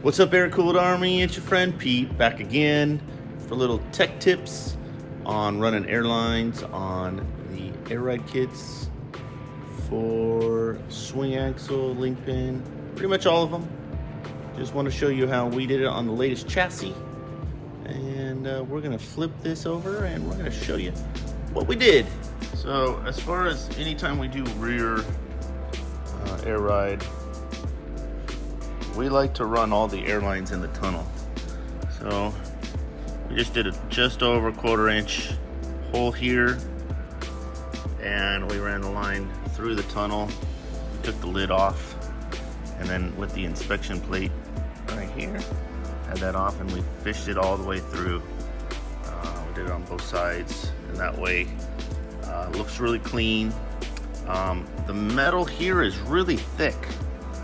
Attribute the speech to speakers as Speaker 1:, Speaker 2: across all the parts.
Speaker 1: What's up, Airkewld Army? It's your friend Pete, back again for little tech tips on running airlines on the air ride kits for swing axle, link pin, pretty much all of them. Just want to show you how we did it on the latest chassis, and we're gonna flip this over and we're gonna show you what we did. So as far as anytime we do rear air ride, we like to run all the airlines in the tunnel. So we just did a just over 1/4 inch hole here, and we ran the line through the tunnel, took the lid off, and then with the inspection plate right here, had that off, and we fished it all the way through. We did it on both sides, and that way it looks really clean. The metal here is really thick,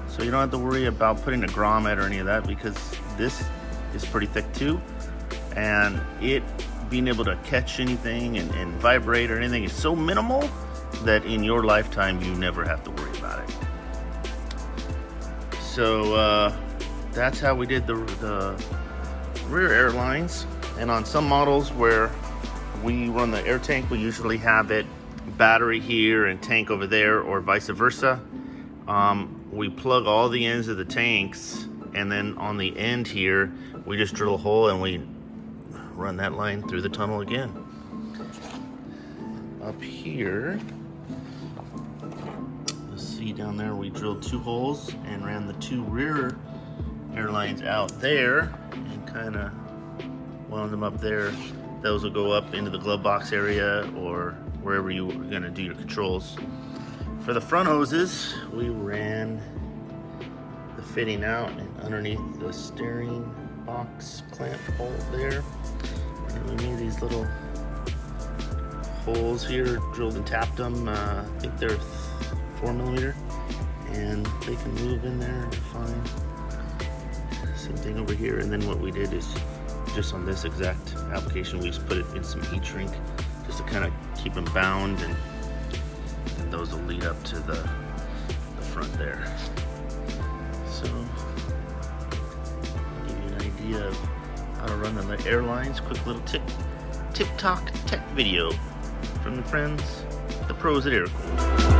Speaker 1: so you don't have to worry about putting a grommet or any of that, because this is pretty thick too, and it being able to catch anything and vibrate or anything is so minimal that in your lifetime you never have to worry about it. So that's how we did the rear airlines. And on some models where we run the air tank, we usually have it battery here and tank over there, or vice versa. We plug all the ends of the tanks, and then on the end here we just drill a hole and we run that line through the tunnel again. Up here, you'll see down there we drilled 2 holes and ran the 2 rear airlines out there and kind of wound them up there. Those will go up into the glove box area or wherever you're going to do your controls. For the front hoses, we ran the fitting out and underneath the steering box clamp hole there. And we made these little holes here, drilled and tapped them. I think they're 4mm, and they can move in there fine. Same thing over here. And then what we did is, just on this exact application, we just put it in some heat shrink just to kind of keep them bound, and those will lead up to the front there. So, I'll give you an idea of how to run the airlines. Quick little TikTok tech video from the friends, the pros at Airkewld.